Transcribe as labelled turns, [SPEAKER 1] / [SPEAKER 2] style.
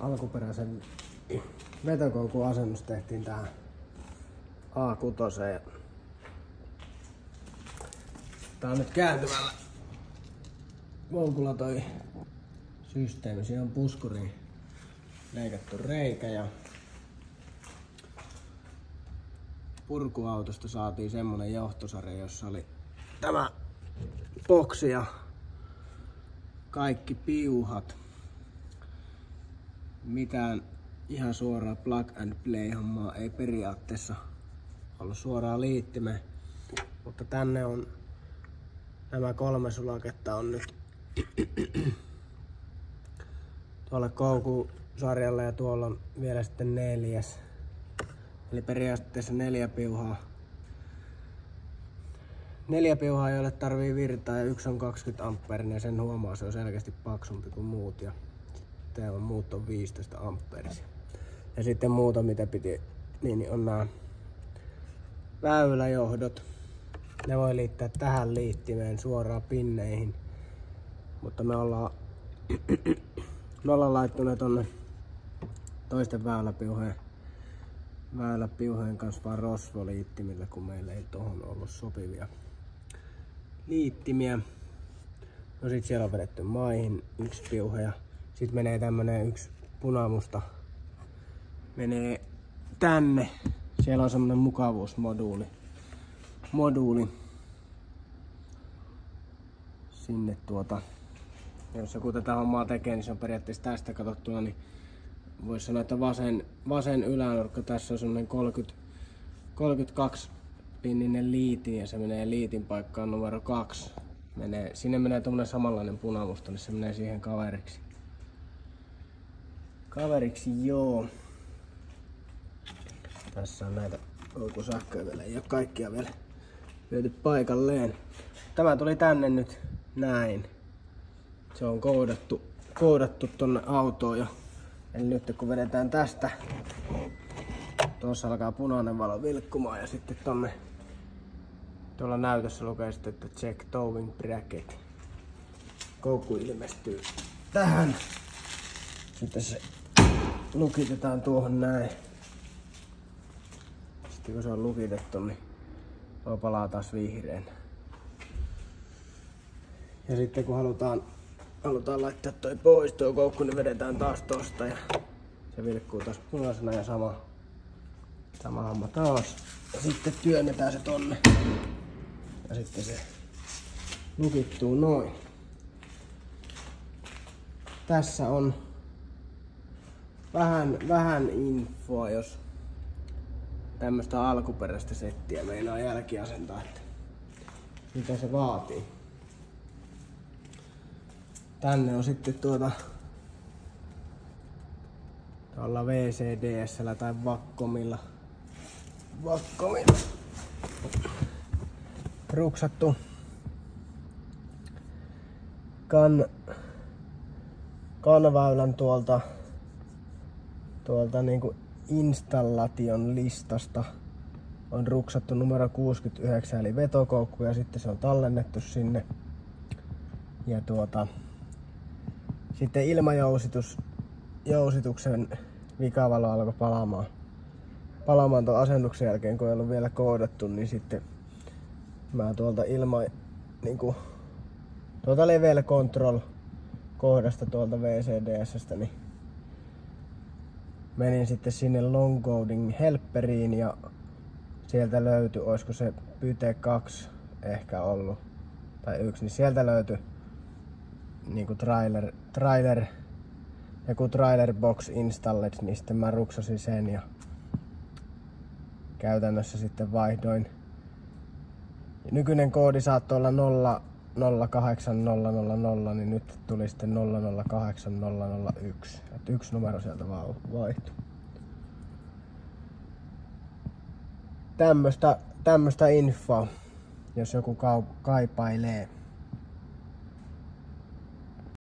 [SPEAKER 1] alkuperäisen vetokoukun asennus tehtiin tähän A6. Tää on nyt kääntyvällä koukulla toi systeemi. Siinä on puskuriin leikattu reikä ja purkuautosta saatiin semmonen johtosarja, jossa oli tämä boksi ja kaikki piuhat. Mitään ihan suoraa plug and play hommaa ei periaatteessa ollut suoraan liittimeen, mutta tänne on nämä 3 sulaketta on nyt tuolle koukusarjalle ja tuolla on vielä sitten 4. Eli periaatteessa 4 piuhaa. 4 piuhaa, joille tarvii virtaa ja yksi on 20 ampeerinen ja sen huomaa, se on selkeästi paksumpi kuin muut. Ja sitten muut on 15 ampeerisia. Ja sitten muuta mitä piti, niin on nämä väyläjohdot. Ne voi liittää tähän liittimeen suoraan pinneihin. Mutta me ollaan laittuneet tonne toisten väyläpiuhojen kanssa vaan rosvoliittimillä, kun meillä ei tohon ollut sopivia liittimiä. No sit siellä on vedetty maihin 1 piuha ja sit menee tämmönen 1 punamusta menee tänne. Siellä on semmonen mukavuusmoduuli. Sinne jos joku tätä hommaa tekee, niin se on periaatteessa tästä katsottuna, niin voisi sanoa, että vasen ylänurkka tässä on semmonen 32 pinninen liitin ja se menee liitin paikkaan numero 2. Sinne menee tommonen samanlainen punamusta, niin se menee siihen kaveriksi. Joo. Tässä on näitä koukusähköjä vielä, ei oo kaikkia vielä lyöty paikalleen. Tämä tuli tänne nyt näin. Se on koodattu tonne autoon jo. Eli nyt kun vedetään tästä, tuossa alkaa punainen valo vilkkumaan ja sitten tuolla näytössä lukee sitten, että check towing bracket. Koukku ilmestyy tähän. Sitten se lukitetaan tuohon näin. Sitten kun se on lukitettu, niin tuo palaa taas vihreän. Ja sitten kun halutaan laittaa toi pois tuo koukku, niin vedetään taas tosta ja se vilkkuu taas punaisena ja sama homma taas. Ja sitten työnnetään se tonne ja sitten se lukittuu noin. Tässä on vähän infoa, jos tämmöstä alkuperäistä settiä meinaa jälkiasentaa, että mitä se vaatii. Tänne on sitten tuolla VCDS:llä tai Wacomilla ruksattu kanväylän tuolta niinku installation listasta on ruksattu numero 69 eli vetokoukku ja sitten se on tallennettu sinne. Ja sitten ilmajousituksen vikavalo alkoi palaamaan tuon asennuksen jälkeen, kun ei ollut vielä koodattu, niin sitten mä tuolta tuolta level control kohdasta tuolta VCDS:stä, niin menin sitten sinne long coding helperiin ja sieltä löytyi, olisiko se Pyte 2 ehkä ollut tai 1, niin sieltä löytyi niinku trailer box installed, niin sitten mä ruksasin sen ja käytännössä sitten vaihdoin. Ja nykyinen koodi saattoi olla 008000, niin nyt tuli sitten 008001. Et 1 numero sieltä vaan vaihtui. Tämmöstä infoa, jos joku kaipailee.